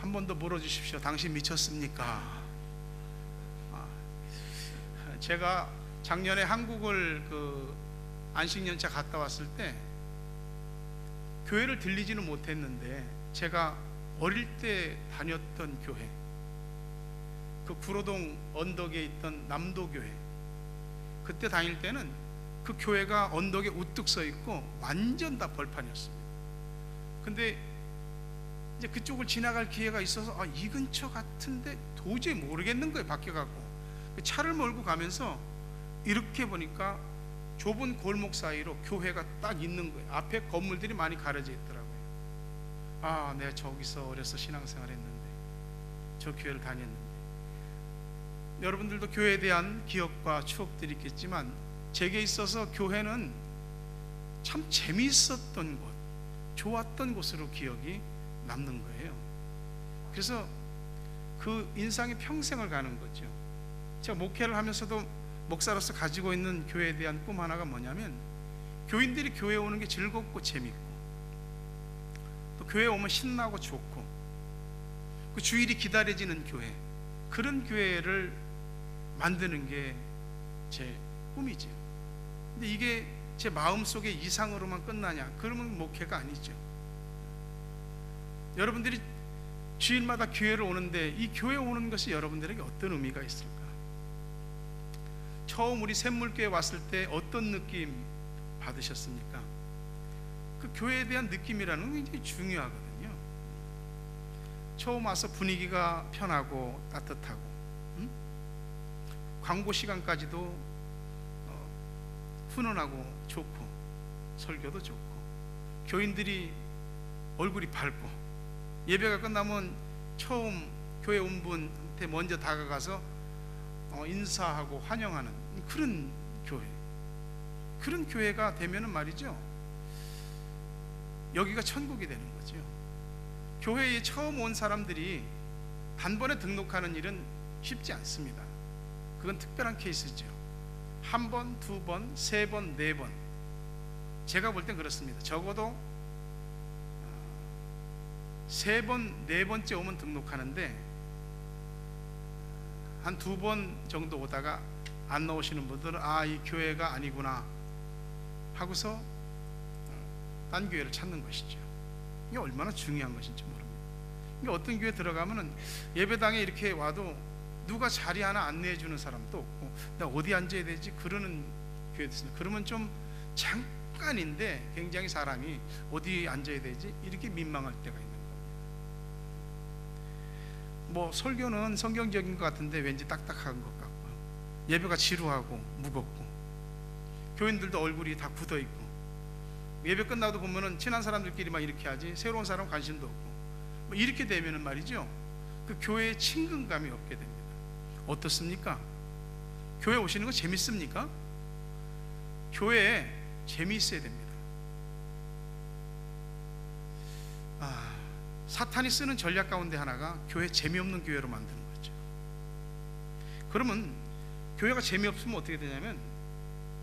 한 번 더 물어주십시오. 당신 미쳤습니까? 제가 작년에 한국을 안식년차 갔다 왔을 때 교회를 들리지는 못했는데, 제가 어릴 때 다녔던 교회, 그 구로동 언덕에 있던 남도교회, 그때 다닐 때는 그 교회가 언덕에 우뚝 서 있고 완전 다 벌판이었습니다. 근데 이제 그쪽을 지나갈 기회가 있어서 이 근처 같은데 도저히 모르겠는 거예요. 바뀌어갖고 차를 몰고 가면서 이렇게 보니까 좁은 골목 사이로 교회가 딱 있는 거예요. 앞에 건물들이 많이 가려져 있더라고요. 내가 저기서 어려서 신앙생활 했는데, 저 교회를 다녔는데. 여러분들도 교회에 대한 기억과 추억들이 있겠지만, 제게 있어서 교회는 참 재미있었던 곳, 좋았던 곳으로 기억이 남는 거예요. 그래서 그 인상이 평생을 가는 거죠. 제가 목회를 하면서도 목사로서 가지고 있는 교회에 대한 꿈 하나가 뭐냐면, 교인들이 교회에 오는 게 즐겁고 재밌고, 또 교회에 오면 신나고 좋고, 그 주일이 기다려지는 교회, 그런 교회를 만드는 게 제 꿈이죠. 근데 이게 제 마음속의 이상으로만 끝나냐? 그러면 목회가 아니죠. 여러분들이 주일마다 교회를 오는데, 이 교회 오는 것이 여러분들에게 어떤 의미가 있을까? 처음 우리 샘물교회 왔을 때 어떤 느낌 받으셨습니까? 그 교회에 대한 느낌이라는 건 굉장히 중요하거든요. 처음 와서 분위기가 편하고 따뜻하고, 광고 시간까지도 훈훈하고 좋고, 설교도 좋고, 교인들이 얼굴이 밝고, 예배가 끝나면 처음 교회 온 분한테 먼저 다가가서 인사하고 환영하는 그런 교회, 그런 교회가 되면은 말이죠, 여기가 천국이 되는 거죠. 교회에 처음 온 사람들이 단번에 등록하는 일은 쉽지 않습니다. 그건 특별한 케이스죠. 한 번, 두 번, 세 번, 네 번. 제가 볼 땐 그렇습니다. 적어도 세 번, 네 번째 오면 등록하는데, 한 두 번 정도 오다가 안 나오시는 분들은 이 교회가 아니구나 하고서 딴 교회를 찾는 것이죠. 이게 얼마나 중요한 것인지 모릅니다. 그러니까 어떤 교회 들어가면은 예배당에 이렇게 와도 누가 자리 하나 안내해 주는 사람도 없고, 나 어디 앉아야 되지? 그러는 교회 있습니다. 그러면 좀 잠깐인데 굉장히 사람이 어디 앉아야 되지? 이렇게 민망할 때가 있는 겁니다. 뭐 설교는 성경적인 것 같은데 왠지 딱딱한 것 같고, 예배가 지루하고 무겁고, 교인들도 얼굴이 다 굳어 있고, 예배 끝나도 보면은 친한 사람들끼리만 이렇게 하지 새로운 사람 관심도 없고, 뭐 이렇게 되면은 말이죠, 그 교회에 친근감이 없게 됩니다. 어떻습니까? 교회 오시는 거 재밌습니까? 교회에 재미있어야 됩니다. 사탄이 쓰는 전략 가운데 하나가 교회 재미없는 교회로 만드는 거죠. 그러면 교회가 재미없으면 어떻게 되냐면,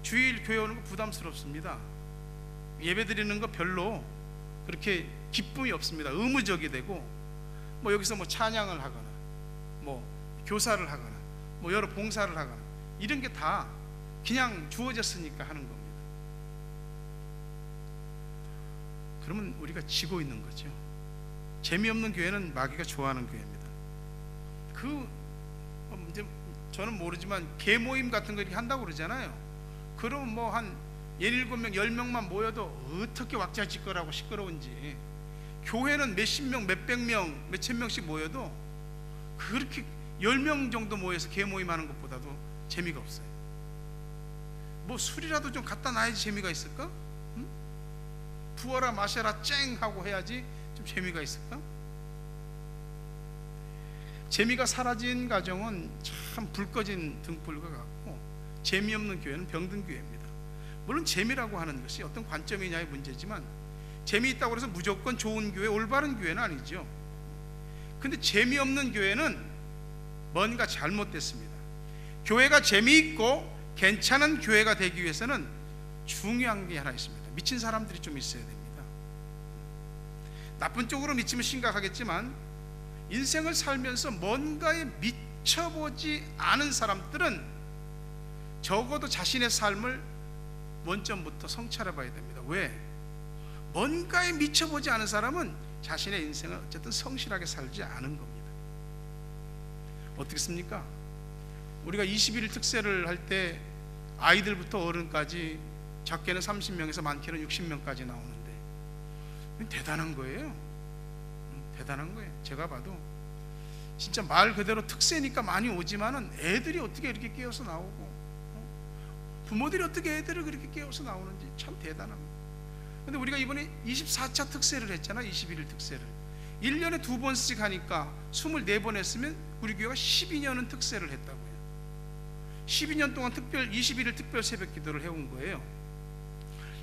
주일 교회 오는 거 부담스럽습니다. 예배 드리는 거 별로 그렇게 기쁨이 없습니다. 의무적이 되고, 뭐 여기서 뭐 찬양을 하거나, 뭐 교사를 하거나, 뭐 여러 봉사를 하거나, 이런 게 다 그냥 주어졌으니까 하는 겁니다. 그러면 우리가 지고 있는 거죠. 재미없는 교회는 마귀가 좋아하는 교회입니다. 이제 저는 모르지만 개모임 같은 거 이렇게 한다고 그러잖아요. 그러면 뭐 한 7명, 10명만 모여도 어떻게 왁자지껄하고 시끄러운지, 교회는 몇십 명, 몇백 명, 몇천 명씩 모여도 그렇게 10명 정도 모여서 개모임 하는 것보다도 재미가 없어요. 뭐 술이라도 좀 갖다 놔야지 재미가 있을까? 응? 부어라 마셔라 쨍 하고 해야지 좀 재미가 있을까? 재미가 사라진 가정은 참 불 꺼진 등불과 같고, 재미없는 교회는 병든 교회입니다. 물론 재미라고 하는 것이 어떤 관점이냐의 문제지만, 재미있다고 해서 무조건 좋은 교회, 올바른 교회는 아니죠. 근데 재미없는 교회는 뭔가 잘못됐습니다. 교회가 재미있고 괜찮은 교회가 되기 위해서는 중요한 게 하나 있습니다. 미친 사람들이 좀 있어야 됩니다. 나쁜 쪽으로 미치면 심각하겠지만, 인생을 살면서 뭔가에 미쳐보지 않은 사람들은 적어도 자신의 삶을 원점부터 성찰해 봐야 됩니다. 왜? 뭔가에 미쳐보지 않은 사람은 자신의 인생을 어쨌든 성실하게 살지 않은 겁니다. 어떻겠습니까? 우리가 21일 특세를 할 때 아이들부터 어른까지 작게는 30명에서 많게는 60명까지 나오는데 대단한 거예요. 대단한 거예요. 제가 봐도 진짜 말 그대로 특세니까 많이 오지만은 애들이 어떻게 이렇게 깨어서 나오고 부모들이 어떻게 애들을 그렇게 깨어서 나오는지 참 대단합니다. 근데 우리가 이번에 24차 특세를 했잖아. 21일 특세를 1년에 2번씩 하니까 24번 했으면 우리 교회가 12년은 특세를 했다고요. 12년 동안 21일 특별 새벽 기도를 해온 거예요.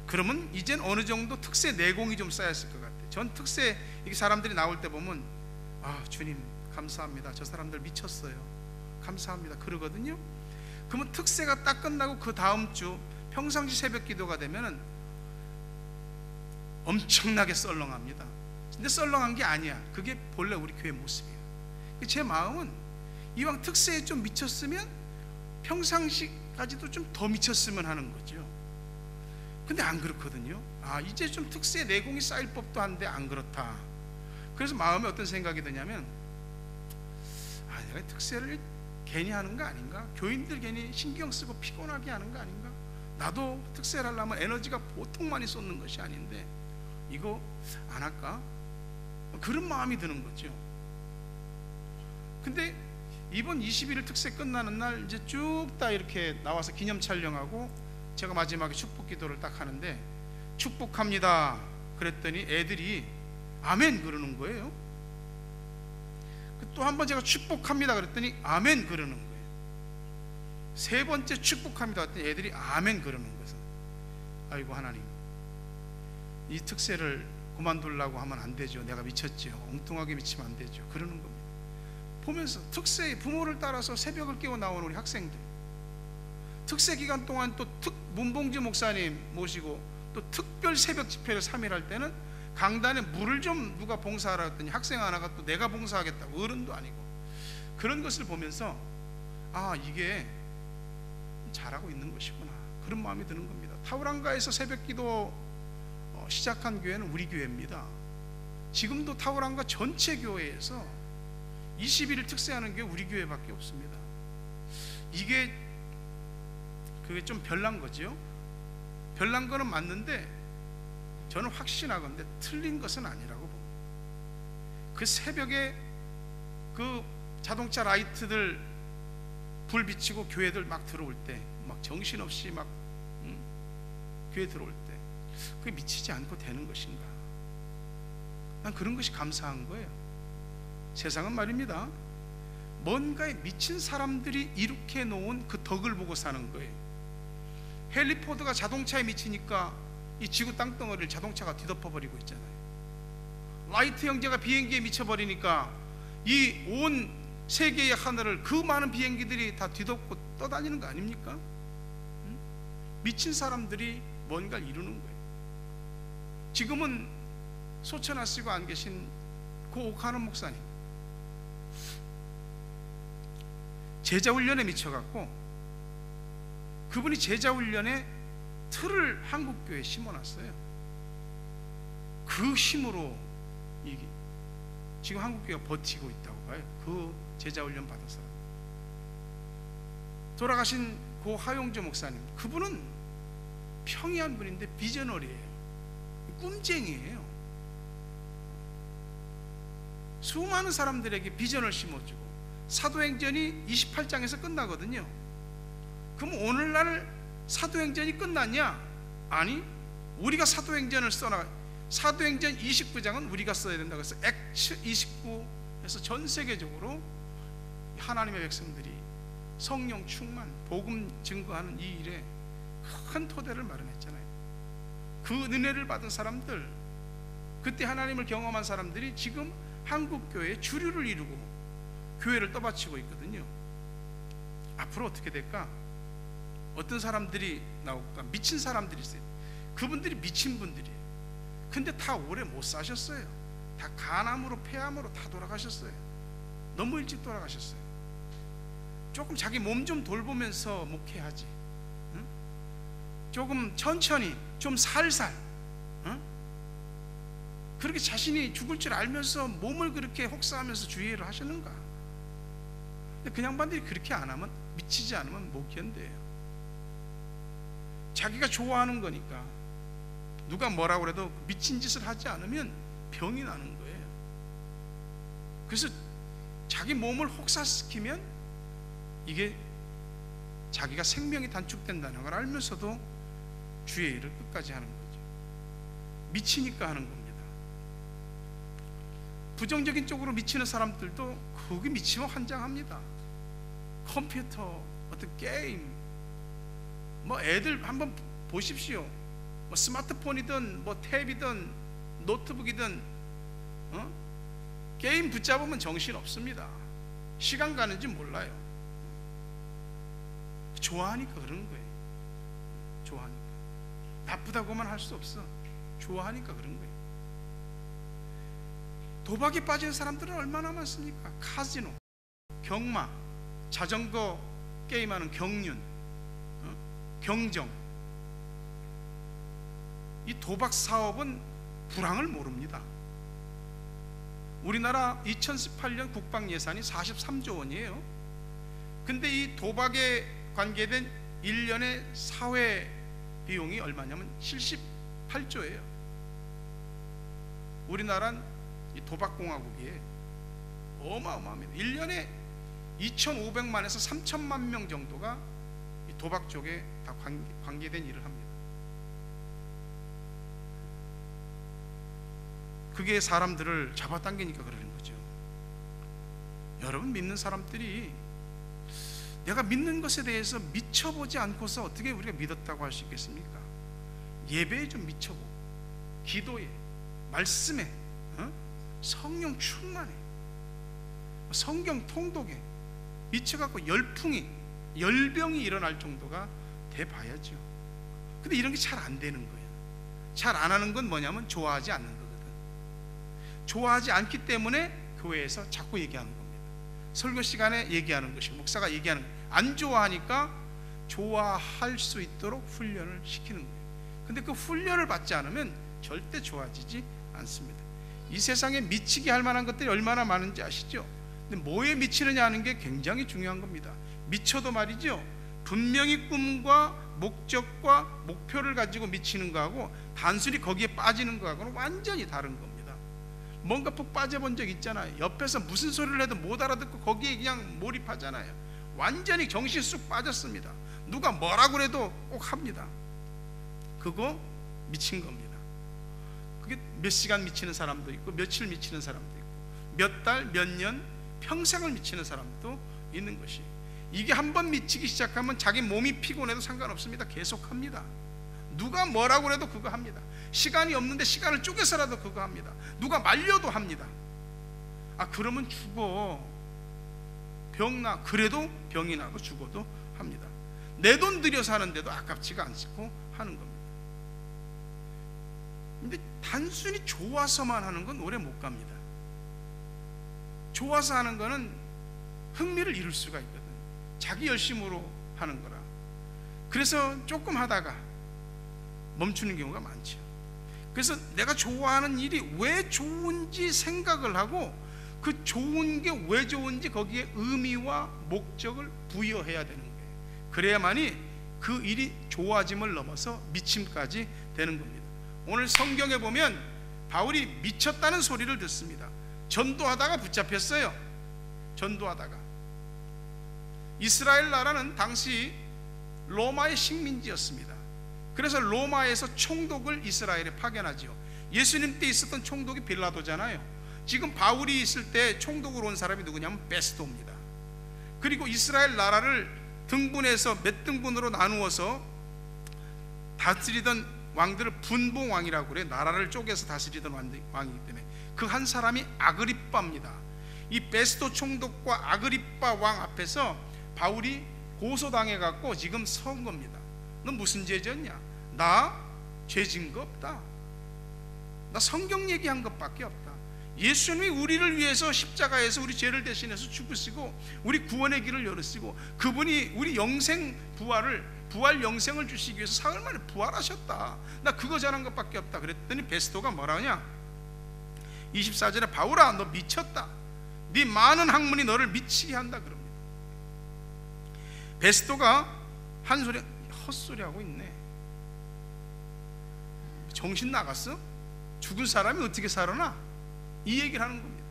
그러면 이젠 어느 정도 특세 내공이 좀 쌓였을 것 같아요. 전 특세 이게 사람들이 나올 때 보면 주님 감사합니다. 저 사람들 미쳤어요. 감사합니다. 그러거든요. 그러면 특세가 딱 끝나고 그 다음 주 평상시 새벽 기도가 되면은 엄청나게 썰렁합니다. 근데 썰렁한 게 아니야. 그게 본래 우리 교회 모습이에요. 제 마음은 이왕 특세에 좀 미쳤으면 평상시까지도 좀 더 미쳤으면 하는 거죠. 근데 안 그렇거든요. 이제 좀 특세 내공이 쌓일 법도 한데 안 그렇다. 그래서 마음에 어떤 생각이 드냐면 내가 특세를 괜히 하는 거 아닌가? 교인들 괜히 신경 쓰고 피곤하게 하는 거 아닌가? 나도 특세를 하려면 에너지가 보통 많이 쏟는 것이 아닌데 이거 안 할까? 그런 마음이 드는 거죠. 근데 이번 21일 특세 끝나는 날 이제 쭉 다 이렇게 나와서 기념 촬영하고 제가 마지막에 축복 기도를 딱 하는데 축복합니다 그랬더니 애들이 아멘 그러는 거예요. 또 한 번 제가 축복합니다 그랬더니 아멘 그러는 거예요. 세 번째 축복합니다 그랬더니 애들이 아멘 그러는 거예요. 아이고 하나님, 이 특세를 그만두려고 하면 안 되죠. 내가 미쳤죠. 엉뚱하게 미치면 안 되죠. 그러는 겁니다. 보면서 특세 부모를 따라서 새벽을 깨워 나오는 우리 학생들, 특세 기간 동안 또 문봉주 목사님 모시고 또 특별 새벽 집회를 3일 할 때는 강단에 물을 좀 누가 봉사하라 했더니 학생 하나가 또 내가 봉사하겠다고, 어른도 아니고. 그런 것을 보면서 이게 잘하고 있는 것이구나, 그런 마음이 드는 겁니다. 타우랑가에서 새벽 기도 시작한 교회는 우리 교회입니다. 지금도 타우랑가 전체 교회에서 21일 특세하는 교회 우리 교회밖에 없습니다. 그게 좀 별난 거죠. 별난 거는 맞는데 저는 확신하건대 틀린 것은 아니라고 봅니다. 그 새벽에 그 자동차 라이트들 불 비치고 교회들 막 들어올 때, 막 정신없이 막 교회 들어올 때 그게 미치지 않고 되는 것인가? 난 그런 것이 감사한 거예요. 세상은 말입니다, 뭔가에 미친 사람들이 이룩해 놓은 그 덕을 보고 사는 거예요. 헨리 포드가 자동차에 미치니까 이 지구 땅덩어리를 자동차가 뒤덮어버리고 있잖아요. 라이트 형제가 비행기에 미쳐버리니까 이 온 세계의 하늘을 그 많은 비행기들이 다 뒤덮고 떠다니는 거 아닙니까? 미친 사람들이 뭔가를 이루는 거예요. 지금은 소천하시고 안 계신 그 오카는 목사님, 제자훈련에 미쳐갖고 그분이 제자훈련에 틀을 한국교회에 심어놨어요. 그 힘으로 지금 한국교회가 버티고 있다고 봐요. 그 제자훈련 받은 사람. 돌아가신 고 하용조 목사님, 그분은 평이한 분인데 비저너리예요. 꿈쟁이에요. 수많은 사람들에게 비전을 심어주고, 사도행전이 28장에서 끝나거든요. 그럼 오늘날 사도행전이 끝났냐? 아니, 우리가 사도행전을 써나, 사도행전 29장은 우리가 써야 된다고 해서 액츠 29에서 전 세계적으로 하나님의 백성들이 성령 충만, 복음 증거하는 이 일에 큰 토대를 마련했잖아요. 그 은혜를 받은 사람들, 그때 하나님을 경험한 사람들이 지금 한국교회의 주류를 이루고 교회를 떠받치고 있거든요. 앞으로 어떻게 될까? 어떤 사람들이 나올까? 미친 사람들이 있어요. 그분들이 미친 분들이에요. 근데 다 오래 못 사셨어요. 다 간암으로 폐암으로 다 돌아가셨어요. 너무 일찍 돌아가셨어요. 조금 자기 몸 좀 돌보면서 목회하지, 응? 조금 천천히, 좀 살살, 응? 그렇게 자신이 죽을 줄 알면서 몸을 그렇게 혹사하면서 주의를 하셨는가? 근데 그 양반들이 그렇게 안 하면, 미치지 않으면 못 견뎌요. 자기가 좋아하는 거니까 누가 뭐라고 해도 미친 짓을 하지 않으면 병이 나는 거예요. 그래서 자기 몸을 혹사시키면 이게 자기가 생명이 단축된다는 걸 알면서도 주의 일을 끝까지 하는 거죠. 미치니까 하는 겁니다. 부정적인 쪽으로 미치는 사람들도 거기 미치면 환장합니다. 컴퓨터, 어떤 게임, 뭐 애들 한번 보십시오. 뭐 스마트폰이든 뭐 탭이든 노트북이든 게임 붙잡으면 정신 없습니다. 시간 가는지 몰라요. 좋아하니까 그런 거예요. 좋아하니까. 나쁘다고만 할 수 없어. 좋아하니까 그런 거예요. 도박에 빠진 사람들은 얼마나 많습니까? 카지노, 경마, 자전거 게임하는 경륜, 경정. 이 도박 사업은 불황을 모릅니다. 우리나라 2018년 국방 예산이 43조 원이에요. 근데 이 도박에 관계된 1년의 사회 비용이 얼마냐면 78조예요. 우리나라는 이 도박공화국이에요. 어마어마합니다. 1년에 2,500만에서 3,000만 명 정도가 이 도박 쪽에 다 관계된 일을 합니다. 그게 사람들을 잡아당기니까 그러는 거죠. 여러분, 믿는 사람들이 내가 믿는 것에 대해서 미쳐보지 않고서 어떻게 우리가 믿었다고 할 수 있겠습니까? 예배에 좀 미쳐보고, 기도에, 말씀에, 성령 충만에, 성경 통독에 미쳐갖고 열병이 일어날 정도가 돼봐야죠. 근데 이런 게 잘 안 되는 거예요. 잘 안 하는 건 뭐냐면 좋아하지 않는 거거든. 좋아하지 않기 때문에 교회에서 자꾸 얘기하는 겁니다. 설교 시간에 얘기하는 것이고, 목사가 얘기하는 거예요. 안 좋아하니까 좋아할 수 있도록 훈련을 시키는 거예요. 근데 그 훈련을 받지 않으면 절대 좋아지지 않습니다. 이 세상에 미치게 할 만한 것들이 얼마나 많은지 아시죠? 근데 뭐에 미치느냐 하는 게 굉장히 중요한 겁니다. 미쳐도 말이죠, 분명히 꿈과 목적과 목표를 가지고 미치는 거하고 단순히 거기에 빠지는 거하고는 완전히 다른 겁니다. 뭔가 푹 빠져본 적 있잖아요. 옆에서 무슨 소리를 해도 못 알아듣고 거기에 그냥 몰입하잖아요. 완전히 정신 쑥 빠졌습니다. 누가 뭐라고 해도 꼭 합니다. 그거 미친 겁니다. 그게 몇 시간 미치는 사람도 있고, 며칠 미치는 사람도 있고, 몇 달, 몇 년, 평생을 미치는 사람도 있는 것이, 이게 한번 미치기 시작하면 자기 몸이 피곤해도 상관없습니다. 계속합니다. 누가 뭐라고 해도 그거 합니다. 시간이 없는데 시간을 쪼개서라도 그거 합니다. 누가 말려도 합니다. 아, 그러면 죽어, 병나, 그래도 병이 나고 죽어도 합니다. 내 돈 들여서 하는데도 아깝지가 않고 하는 겁니다. 근데 단순히 좋아서만 하는 건 오래 못 갑니다. 좋아서 하는 거는 흥미를 잃을 수가 있거든. 자기 열심으로 하는 거라. 그래서 조금 하다가 멈추는 경우가 많죠. 그래서 내가 좋아하는 일이 왜 좋은지 생각을 하고, 그 좋은 게 왜 좋은지 거기에 의미와 목적을 부여해야 되는 거예요. 그래야만이 그 일이 좋아짐을 넘어서 미침까지 되는 겁니다. 오늘 성경에 보면 바울이 미쳤다는 소리를 듣습니다. 전도하다가 붙잡혔어요. 전도하다가. 이스라엘 나라는 당시 로마의 식민지였습니다. 그래서 로마에서 총독을 이스라엘에 파견하지요. 예수님 때 있었던 총독이 빌라도잖아요. 지금 바울이 있을 때 총독으로 온 사람이 누구냐면 베스도입니다. 그리고 이스라엘 나라를 등분해서 몇 등분으로 나누어서 다스리던 왕들을 분봉왕이라고 그래요. 나라를 쪼개서 다스리던 왕이기 때문에 그 한 사람이 아그리빠입니다. 이 베스도 총독과 아그리빠 왕 앞에서 바울이 고소당해갖고 지금 선 겁니다. 너 무슨 죄 졌냐? 나 죄 진 거 없다. 나 성경 얘기한 것밖에 없다. 예수님이 우리를 위해서 십자가에서 우리 죄를 대신해서 죽으시고 우리 구원의 길을 열으시고 그분이 우리 영생 부활 영생을 주시기 위해서 사흘 만에 부활하셨다. 나 그거 전한 것밖에 없다. 그랬더니 베스토가 뭐라 하냐? 24절에 바울아 너 미쳤다. 네 많은 학문이 너를 미치게 한다 그럽니다. 베스토가 한 소리 헛소리하고 있네. 정신 나갔어? 죽은 사람이 어떻게 살아나? 이 얘기를 하는 겁니다.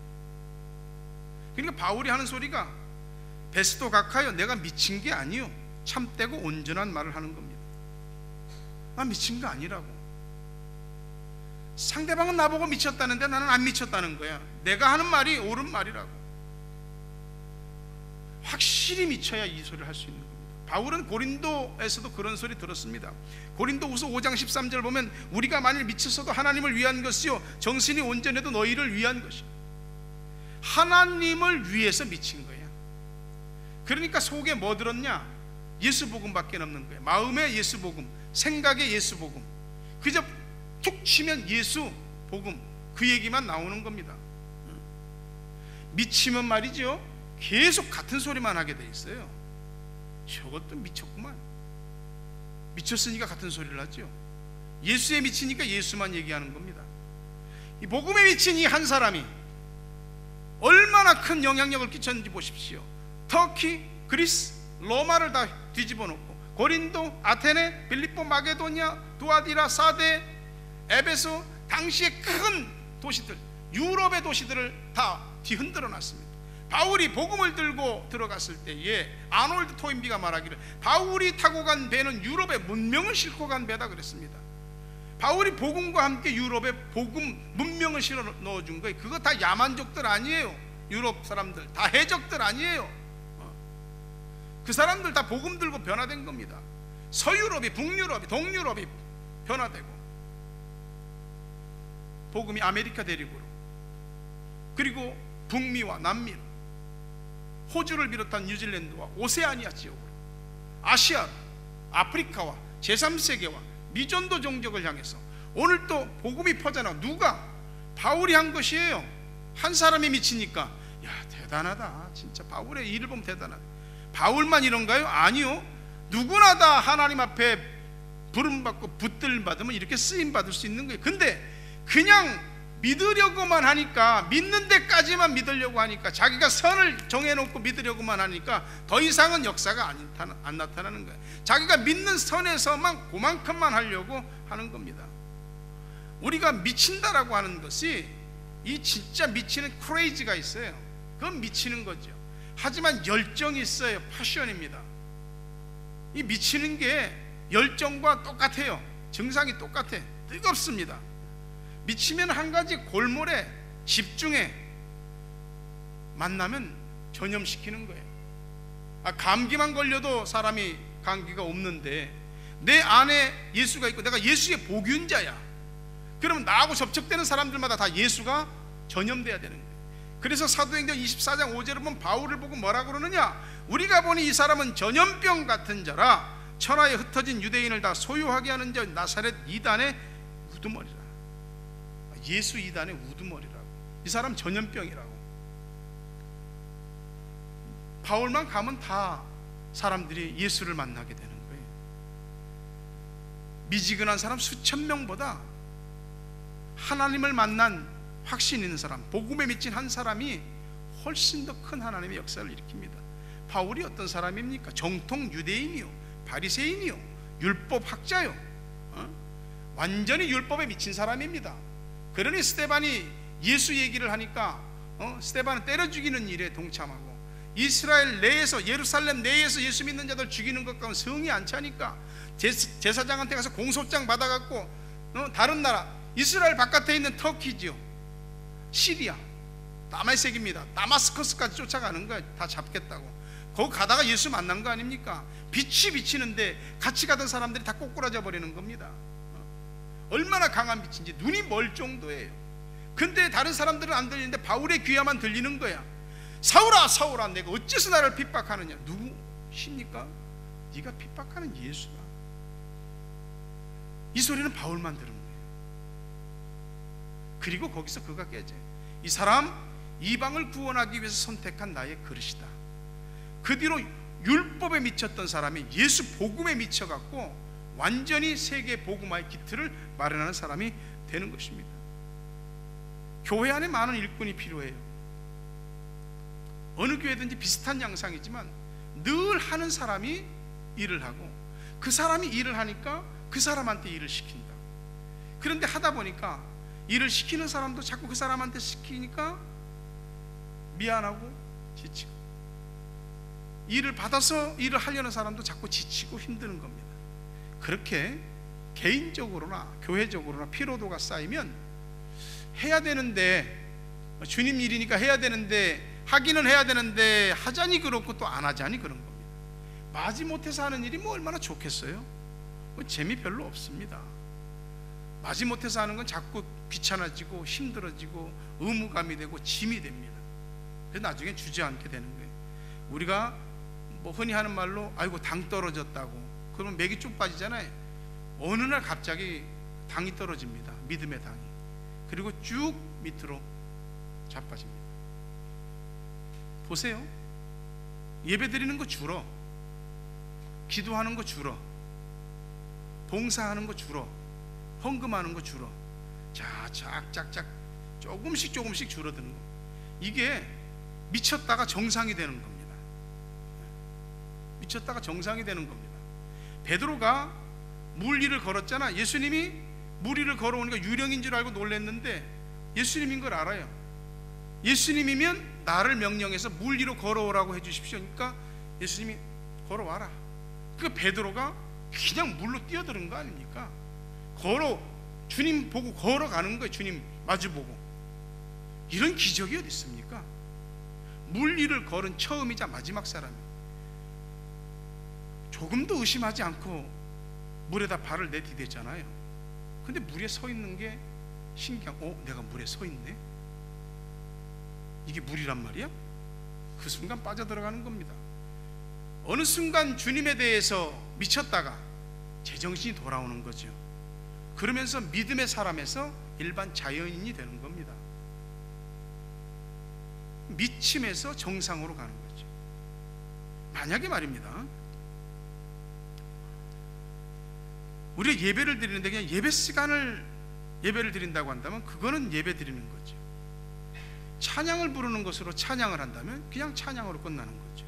그러니까 바울이 하는 소리가 베스토 각하여 내가 미친 게 아니요 참되고 온전한 말을 하는 겁니다. 나 미친 거 아니라고. 상대방은 나보고 미쳤다는데 나는 안 미쳤다는 거야. 내가 하는 말이 옳은 말이라고. 확실히 미쳐야 이 소리를 할 수 있는 겁니다. 바울은 고린도에서도 그런 소리 들었습니다. 고린도후서 5장 13절 보면 우리가 만일 미쳤어도 하나님을 위한 것이요 정신이 온전해도 너희를 위한 것이요. 하나님을 위해서 미친 거야. 그러니까 속에 뭐 들었냐? 예수 복음밖에 없는 거야. 마음에 예수 복음, 생각에 예수 복음. 그저 툭 치면 예수 복음 그 얘기만 나오는 겁니다. 미치면 말이죠 계속 같은 소리만 하게 돼 있어요. 저것도 미쳤구만. 미쳤으니까 같은 소리를 하죠. 예수에 미치니까 예수만 얘기하는 겁니다. 이 복음에 미친 이 한 사람이 얼마나 큰 영향력을 끼쳤는지 보십시오. 터키, 그리스, 로마를 다 뒤집어 놓고 고린도, 아테네, 빌립보, 마게도니아, 두아디라, 사데, 에베소 당시의 큰 도시들, 유럽의 도시들을 다 뒤흔들어 놨습니다. 바울이 복음을 들고 들어갔을 때에 아놀드 토인비가 말하기를 바울이 타고 간 배는 유럽의 문명을 싣고 간 배다 그랬습니다. 바울이 복음과 함께 유럽에 복음 문명을 실어 넣어준 거예요. 그거 다 야만족들 아니에요. 유럽 사람들 다 해적들 아니에요. 그 사람들 다 복음 들고 변화된 겁니다. 서유럽이, 북유럽이, 동유럽이 변화되고 복음이 아메리카 대륙으로 그리고 북미와 남미로 호주를 비롯한 뉴질랜드와 오세아니아 지역으로 아시아, 아프리카와 제3세계와 미전도 종족을 향해서 오늘 또 복음이 퍼져나 누가? 바울이 한 것이에요. 한 사람이 미치니까 야 대단하다. 진짜 바울의 일을 보면 대단하다. 바울만 이런가요? 아니요. 누구나 다 하나님 앞에 부름받고 붙들 받으면 이렇게 쓰임받을 수 있는 거예요. 근데 그냥 믿으려고만 하니까 믿는 데까지만 믿으려고 하니까 자기가 선을 정해놓고 믿으려고만 하니까 더 이상은 역사가 안 나타나는 거예요. 자기가 믿는 선에서만 그만큼만 하려고 하는 겁니다. 우리가 미친다라고 하는 것이 이 진짜 미치는 크레이지가 있어요. 그건 미치는 거죠. 하지만 열정이 있어요. 패션입니다. 이 미치는 게 열정과 똑같아요. 증상이 똑같아. 뜨겁습니다. 미치면 한 가지 골몰에 집중해 만나면 전염시키는 거예요. 감기만 걸려도 사람이 감기가 없는데 내 안에 예수가 있고 내가 예수의 복균자야. 그러면 나하고 접촉되는 사람들마다 다 예수가 전염돼야 되는 거예요. 그래서 사도행전 24장 5절을 보면 바울을 보고 뭐라 그러느냐? 우리가 보니 이 사람은 전염병 같은 자라 천하에 흩어진 유대인을 다 소유하게 하는 자 나사렛 이단의 우두머리라. 예수 이단의 우두머리라고. 이 사람 전염병이라고. 바울만 가면 다 사람들이 예수를 만나게 되는 거예요. 미지근한 사람 수천 명보다 하나님을 만난 확신 있는 사람, 복음에 미친 한 사람이 훨씬 더 큰 하나님의 역사를 일으킵니다. 바울이 어떤 사람입니까? 정통 유대인이요, 바리새인이요, 율법학자요, 완전히 율법에 미친 사람입니다. 그러니 스데반이 예수 얘기를 하니까 스데반은 때려 죽이는 일에 동참하고 이스라엘 내에서 예루살렘 내에서 예수 믿는 자들 죽이는 것 가운데 성이 안 차니까 제사장한테 가서 공소장 받아갖고 다른 나라 이스라엘 바깥에 있는 터키지요, 시리아, 다메섹입니다. 다마스커스까지 쫓아가는 거야. 다 잡겠다고. 거기 가다가 예수 만난 거 아닙니까? 빛이 비치는데 같이 가던 사람들이 다 꼬꾸라져 버리는 겁니다. 얼마나 강한 빛인지 눈이 멀 정도예요. 근데 다른 사람들은 안 들리는데 바울의 귀야만 들리는 거야. 사울아 사울아 내가 어째서 나를 핍박하느냐. 누구십니까? 네가 핍박하는 예수다. 이 소리는 바울만 들은 거예요. 그리고 거기서 그가 깨져. 이 사람 이방을 구원하기 위해서 선택한 나의 그릇이다. 그 뒤로 율법에 미쳤던 사람이 예수 복음에 미쳐갖고 완전히 세계 복음화의 기틀을 마련하는 사람이 되는 것입니다. 교회 안에 많은 일꾼이 필요해요. 어느 교회든지 비슷한 양상이지만 늘 하는 사람이 일을 하고 그 사람이 일을 하니까 그 사람한테 일을 시킨다. 그런데 하다 보니까 일을 시키는 사람도 자꾸 그 사람한테 시키니까 미안하고 지치고, 일을 받아서 일을 하려는 사람도 자꾸 지치고 힘드는 겁니다. 그렇게 개인적으로나 교회적으로나 피로도가 쌓이면 해야 되는데, 주님 일이니까 해야 되는데, 하기는 해야 되는데 하자니 그렇고 또 안 하자니 그런 겁니다. 마지못해서 하는 일이 뭐 얼마나 좋겠어요? 뭐 재미 별로 없습니다. 마지못해서 하는 건 자꾸 귀찮아지고 힘들어지고 의무감이 되고 짐이 됩니다. 그래서 나중에 주저앉게 되는 거예요. 우리가 뭐 흔히 하는 말로 아이고 당 떨어졌다고 그러면 맥이 쭉 빠지잖아요. 어느 날 갑자기 당이 떨어집니다. 믿음의 당이. 그리고 쭉 밑으로 자빠집니다. 보세요. 예배 드리는 거 줄어, 기도하는 거 줄어, 봉사하는 거 줄어, 헌금하는 거 줄어. 자, 짝짝짝 조금씩 줄어드는 거. 이게 미쳤다가 정상이 되는 겁니다. 미쳤다가 정상이 되는 겁니다. 베드로가 물 위를 걸었잖아. 예수님이 물 위를 걸어오니까 유령인 줄 알고 놀랐는데 예수님인 걸 알아요. 예수님이면 나를 명령해서 물 위로 걸어오라고 해주십시오. 그러니까 예수님이 걸어와라. 그러니까 베드로가 그냥 물로 뛰어드는 거 아닙니까? 주님 보고 걸어가는 거예요. 주님 마주보고. 이런 기적이 어디 있습니까? 물 위를 걸은 처음이자 마지막 사람이에요. 조금도 의심하지 않고 물에다 발을 내디댔잖아요. 근데 물에 서 있는 게 신기한, 내가 물에 서 있네? 이게 물이란 말이야? 그 순간 빠져들어가는 겁니다. 어느 순간 주님에 대해서 미쳤다가 제정신이 돌아오는 거죠. 그러면서 믿음의 사람에서 일반 자연인이 되는 겁니다. 미침에서 정상으로 가는 거죠. 만약에 말입니다, 우리가 예배를 드리는데 그냥 예배 시간을 예배를 드린다고 한다면 그거는 예배 드리는 거죠. 찬양을 부르는 것으로 찬양을 한다면 그냥 찬양으로 끝나는 거죠.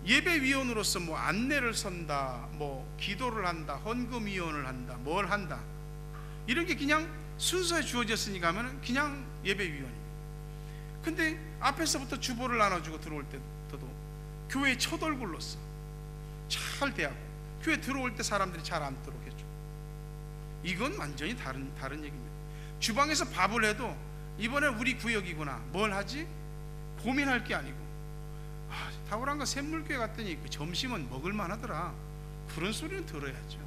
예배위원으로서 뭐 안내를 선다, 뭐 기도를 한다, 헌금위원을 한다, 뭘 한다, 이런 게 그냥 순서에 주어졌으니까 하면 그냥 예배위원입니다. 근데 앞에서부터 주보를 나눠주고 들어올 때도 교회의 첫 얼굴로서 잘 대하고 교회 들어올 때 사람들이 잘 앉도록 해줘. 이건 완전히 다른 얘기입니다. 주방에서 밥을 해도 이번에 우리 구역이구나, 뭘 하지? 고민할 게 아니고, 타오랑과 샘물교회 갔더니 그 점심은 먹을만 하더라, 그런 소리는 들어야죠.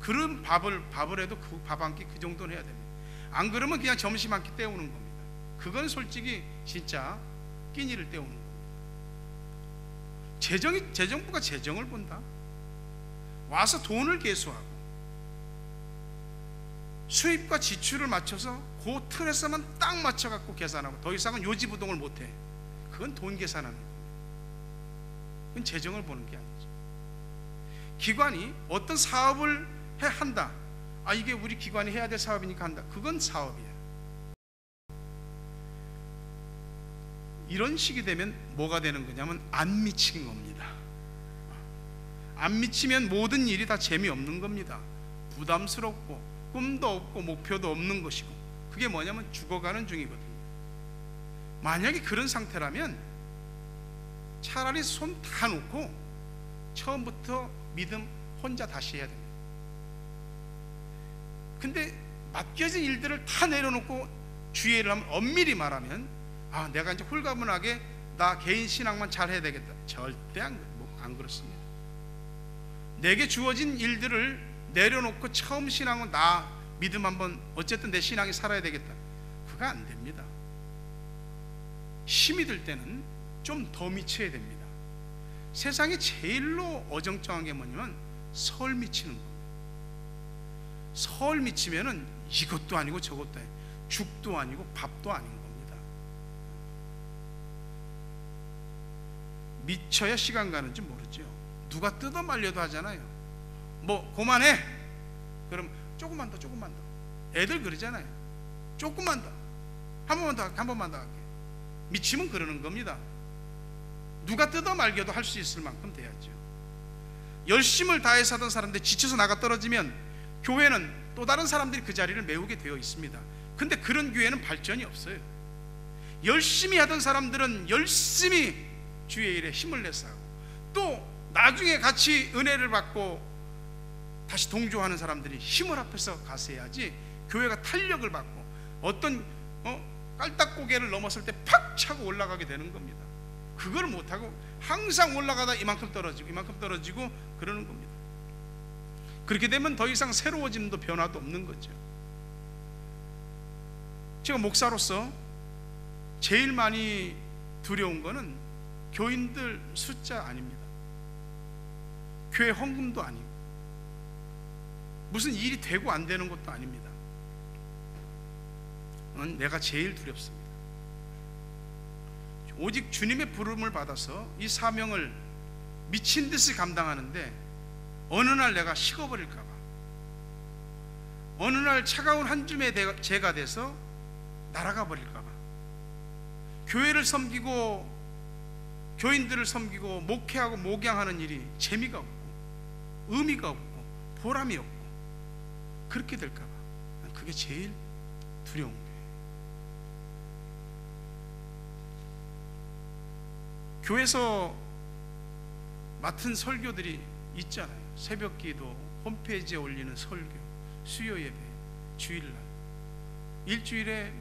그런 밥을 해도 그 밥 한 끼 그 정도는 해야 됩니다. 안 그러면 그냥 점심 한 끼 때우는 겁니다. 그건 솔직히 진짜 끼니를 때우는 겁니다. 재정부가 재정을 본다. 와서 돈을 계수하고 수입과 지출을 맞춰서 그 틀에서만 딱 맞춰갖고 계산하고 더 이상은 요지부동을 못해. 그건 돈 계산하는 겁니다. 그건 재정을 보는 게 아니죠. 기관이 어떤 사업을 한다, 이게 우리 기관이 해야 될 사업이니까 한다, 그건 사업이야. 이런 식이 되면 뭐가 되는 거냐면 안 미친 겁니다. 안 미치면 모든 일이 다 재미없는 겁니다. 부담스럽고 꿈도 없고 목표도 없는 것이고, 그게 뭐냐면 죽어가는 중이거든요. 만약에 그런 상태라면 차라리 손 다 놓고 처음부터 믿음 혼자 다시 해야 됩니다. 근데 맡겨진 일들을 다 내려놓고 주의를 하면, 엄밀히 말하면 내가 이제 홀가분하게 나 개인 신앙만 잘 해야 되겠다, 절대 안 그렇습니다. 내게 주어진 일들을 내려놓고 처음 신앙은 나 믿음 한번, 어쨌든 내 신앙이 살아야 되겠다, 그거 안 됩니다. 힘이 들 때는 좀 더 미쳐야 됩니다. 세상에 제일로 어정쩡한 게 뭐냐면 설 미치는 겁니다. 설 미치면은 이것도 아니고 저것도 아니고 죽도 아니고 밥도 아닌 겁니다. 미쳐야 시간 가는 줄 모르죠. 누가 뜯어 말려도 하잖아요. 뭐 그만해, 그럼 조금만 더, 조금만 더. 애들 그러잖아요. 조금만 더, 한 번만 더 할게, 한 번만 더 할게. 미치면 그러는 겁니다. 누가 뜯어 말겨도 할 수 있을 만큼 돼야죠. 열심을 다해서 하던 사람들 지쳐서 나가 떨어지면 교회는 또 다른 사람들이 그 자리를 메우게 되어 있습니다. 근데 그런 교회는 발전이 없어요. 열심히 하던 사람들은 열심히 주의 일에 힘을 내서 하고, 또 나중에 같이 은혜를 받고 다시 동조하는 사람들이 힘을 합해서 가서 해야지 교회가 탄력을 받고 어떤 깔딱고개를 넘었을 때 팍 차고 올라가게 되는 겁니다. 그걸 못하고 항상 올라가다 이만큼 떨어지고 이만큼 떨어지고 그러는 겁니다. 그렇게 되면 더 이상 새로워짐도 변화도 없는 거죠. 제가 목사로서 제일 많이 두려운 거는 교인들 숫자 아닙니다. 교회 헌금도 아니고 무슨 일이 되고 안 되는 것도 아닙니다. 내가 제일 두렵습니다. 오직 주님의 부름을 받아서 이 사명을 미친 듯이 감당하는데 어느 날 내가 식어버릴까 봐, 어느 날 차가운 한 줌의 재가 돼서 날아가 버릴까 봐, 교회를 섬기고 교인들을 섬기고 목회하고 목양하는 일이 재미가 없고 의미가 없고 보람이 없고 그렇게 될까 봐, 그게 제일 두려운 거예요. 교회에서 맡은 설교들이 있잖아요. 새벽기도, 홈페이지에 올리는 설교, 수요 예배, 주일날, 일주일에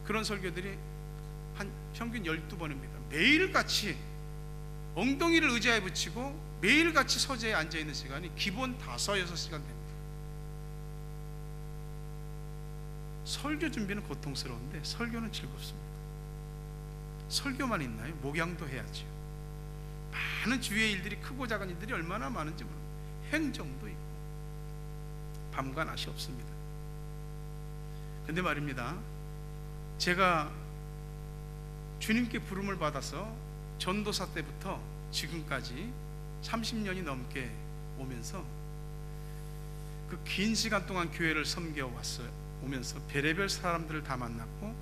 그런 설교들이 한 평균 12번입니다. 매일같이 엉덩이를 의자에 붙이고 매일같이 서재에 앉아있는 시간이 기본 5-6시간 됩니다. 설교 준비는 고통스러운데 설교는 즐겁습니다. 설교만 있나요? 목양도 해야죠. 많은 주위의 일들이, 크고 작은 일들이 얼마나 많은지 모릅니다. 행정도 있고 밤과 낮이 없습니다. 근데 말입니다, 제가 주님께 부름을 받아서 전도사 때부터 지금까지 30년이 넘게 오면서 그 긴 시간 동안 교회를 섬겨 왔어요. 오면서 별의별 사람들을 다 만났고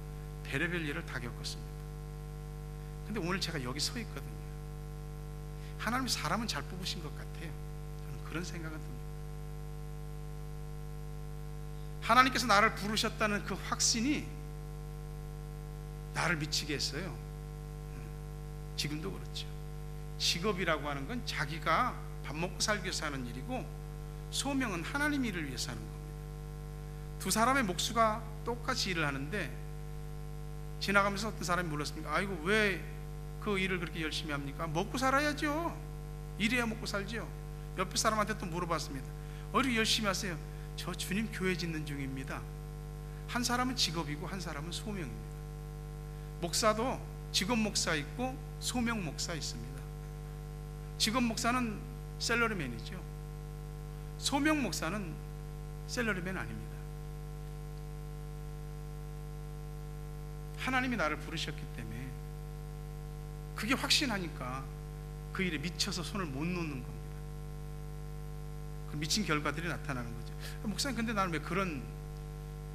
별의별 일을 다 겪었습니다. 근데 오늘 제가 여기 서 있거든요. 하나님이 사람은 잘 뽑으신 것 같아요. 저는 그런 생각은 듭니다. 하나님께서 나를 부르셨다는 그 확신이 나를 미치게 했어요. 지금도 그렇죠. 직업이라고 하는 건 자기가 밥 먹고 살기 위해서 하는 일이고, 소명은 하나님 일을 위해서 하는 겁니다. 두 사람의 목수가 똑같이 일을 하는데 지나가면서 어떤 사람이 물었습니다. 아이고, 왜 그 일을 그렇게 열심히 합니까? 먹고 살아야죠. 일해야 먹고 살죠. 옆에 사람한테 또 물어봤습니다. 이렇게 열심히 하세요? 저 주님 교회 짓는 중입니다. 한 사람은 직업이고 한 사람은 소명입니다. 목사도 직업 목사 있고 소명 목사 있습니다. 직업 목사는 셀러리맨이죠. 소명 목사는 셀러리맨 아닙니다. 하나님이 나를 부르셨기 때문에 그게 확신하니까 그 일에 미쳐서 손을 못 놓는 겁니다. 그 미친 결과들이 나타나는 거죠. 목사님, 근데 나는 왜 그런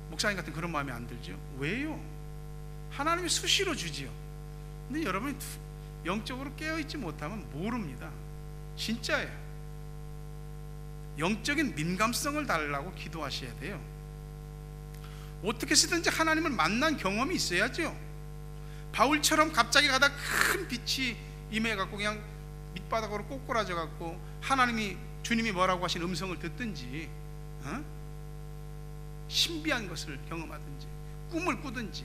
목사님 같은 그런 마음이 안 들죠? 왜요? 하나님이 수시로 주지요. 근데 여러분이 영적으로 깨어있지 못하면 모릅니다. 진짜예요. 영적인 민감성을 달라고 기도하셔야 돼요. 어떻게 쓰든지 하나님을 만난 경험이 있어야죠. 바울처럼 갑자기 가다 큰 빛이 임해갖고 그냥 밑바닥으로 꼬꾸라져갖고 하나님이, 주님이 뭐라고 하신 음성을 듣든지, 신비한 것을 경험하든지, 꿈을 꾸든지,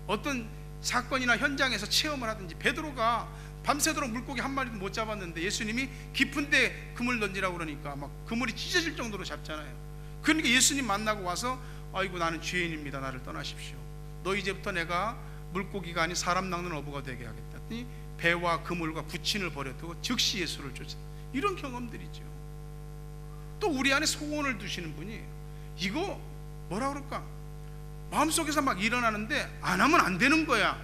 어떤 사건이나 현장에서 체험을 하든지. 베드로가 밤새도록 물고기 한 마리도 못 잡았는데 예수님이 깊은데 그물 던지라고 그러니까 막 그물이 찢어질 정도로 잡잖아요. 그러니까 예수님 만나고 와서, 아이고 나는 죄인입니다, 나를 떠나십시오. 너 이제부터 내가 물고기가 아닌 사람 낚는 어부가 되게 하겠다. 배와 그물과 부친을 버려두고 즉시 예수를 쫓아. 이런 경험들이죠. 또 우리 안에 소원을 두시는 분이, 이거 뭐라 그럴까, 마음속에서 막 일어나는데 안 하면 안 되는 거야.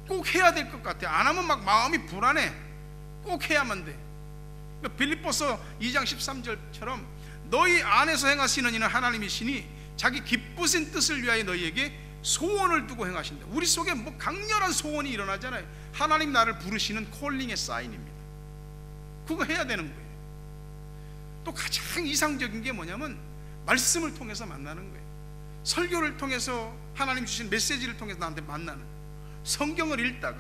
꼭 해야 될 것 같아. 안 하면 막 마음이 불안해. 꼭 해야만 돼. 그러니까 빌립보서 2장 13절처럼 너희 안에서 행하시는 이는 하나님이시니 자기 기쁘신 뜻을 위하여 너희에게 소원을 두고 행하신다. 우리 속에 뭐 강렬한 소원이 일어나잖아요. 하나님 나를 부르시는 콜링의 사인입니다. 그거 해야 되는 거예요. 또 가장 이상적인 게 뭐냐면 말씀을 통해서 만나는 거예요. 설교를 통해서 하나님 주신 메시지를 통해서 나한테 만나는, 성경을 읽다가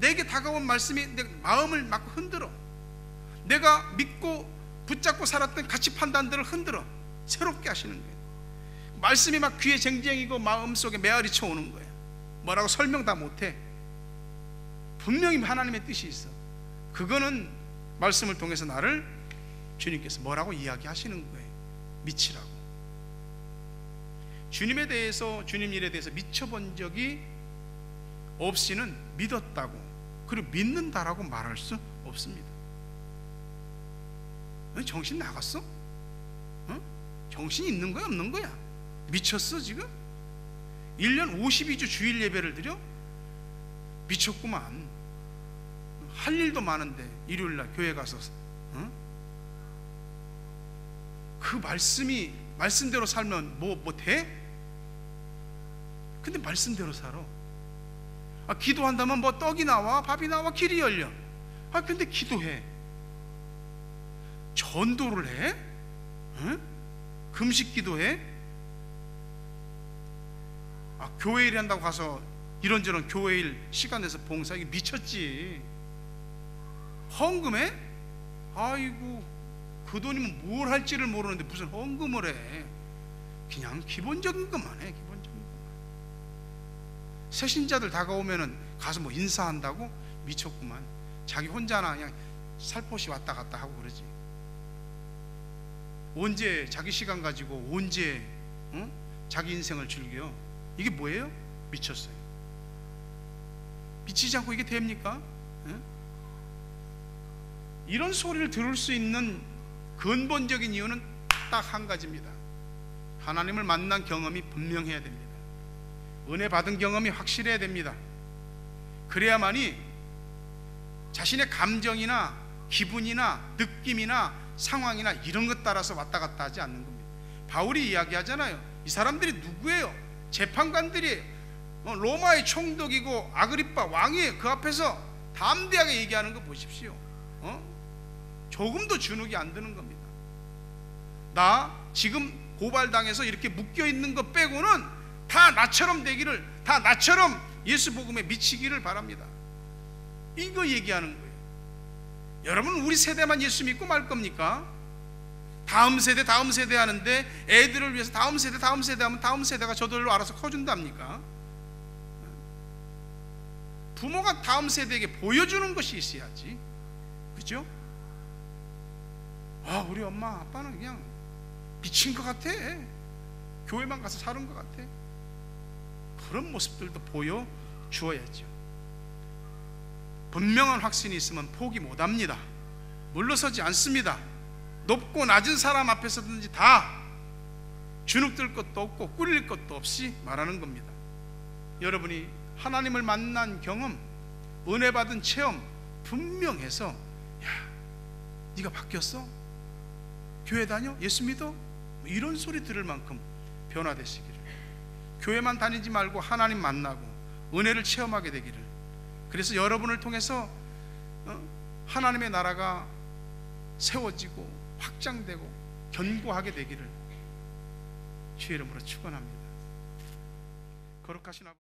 내게 다가온 말씀이 내 마음을 막 흔들어. 내가 믿고 붙잡고 살았던 가치 판단들을 흔들어 새롭게 하시는 거예요. 말씀이 막 귀에 쟁쟁이고 마음속에 메아리 쳐오는 거예요. 뭐라고 설명 다 못해. 분명히 하나님의 뜻이 있어. 그거는 말씀을 통해서 나를 주님께서 뭐라고 이야기하시는 거예요. 미치라고. 주님에 대해서, 주님 일에 대해서 미쳐본 적이 없이는 믿었다고, 그리고 믿는다라고 말할 수 없습니다. 정신 나갔어? 정신이 있는 거야 없는 거야? 미쳤어 지금? 1년 52주 주일 예배를 드려? 미쳤구만. 할 일도 많은데 일요일날 교회 가서 그 말씀이 말씀대로 살면 뭐 돼? 근데 말씀대로 살아. 기도한다면 뭐 떡이 나와 밥이 나와 길이 열려. 근데 기도해. 전도를 해? 금식 기도해? 교회 일 한다고 가서 이런저런 교회 일 시간 내서 봉사하기 미쳤지. 헌금해? 아이고, 그 돈이면 뭘 할지를 모르는데 무슨 헌금을 해. 그냥 기본적인 것만 해. 기본적인 것만. 새신자들 다가오면은 가서 뭐 인사한다고? 미쳤구만. 자기 혼자나 그냥 살포시 왔다 갔다 하고 그러지. 언제 자기 시간 가지고 언제 자기 인생을 즐겨? 이게 뭐예요? 미쳤어요. 미치지 않고 이게 됩니까? 이런 소리를 들을 수 있는 근본적인 이유는 딱 한 가지입니다. 하나님을 만난 경험이 분명해야 됩니다. 은혜 받은 경험이 확실해야 됩니다. 그래야만이 자신의 감정이나 기분이나 느낌이나 상황이나 이런 것 따라서 왔다 갔다 하지 않는 겁니다. 바울이 이야기하잖아요. 이 사람들이 누구예요? 재판관들이 로마의 총독이고 아그리빠 왕이 그 앞에서 담대하게 얘기하는 거 보십시오. 조금도 주눅이 안 드는 겁니다. 나 지금 고발당해서 이렇게 묶여있는 거 빼고는 다 나처럼 되기를, 다 나처럼 예수 복음에 미치기를 바랍니다. 이거 얘기하는 거예요. 여러분, 우리 세대만 예수 믿고 말 겁니까? 다음 세대 하는데 애들을 위해서 다음 세대 하면 다음 세대가 저절로 알아서 커준답니까? 부모가 다음 세대에게 보여주는 것이 있어야지. 그죠? 우리 엄마 아빠는 그냥 미친 것 같아. 교회만 가서 사는 것 같아. 그런 모습들도 보여주어야죠. 분명한 확신이 있으면 포기 못합니다. 물러서지 않습니다. 높고 낮은 사람 앞에서든지 다 주눅들 것도 없고 꿀릴 것도 없이 말하는 겁니다. 여러분이 하나님을 만난 경험, 은혜 받은 체험 분명해서, 야, 네가 바뀌었어? 교회 다녀? 예수 믿어? 이런 소리 들을 만큼 변화되시기를, 교회만 다니지 말고 하나님 만나고 은혜를 체험하게 되기를, 그래서 여러분을 통해서 하나님의 나라가 세워지고 확장되고 견고하게 되기를 주의 이름으로 축원합니다. 거룩하신 아버지,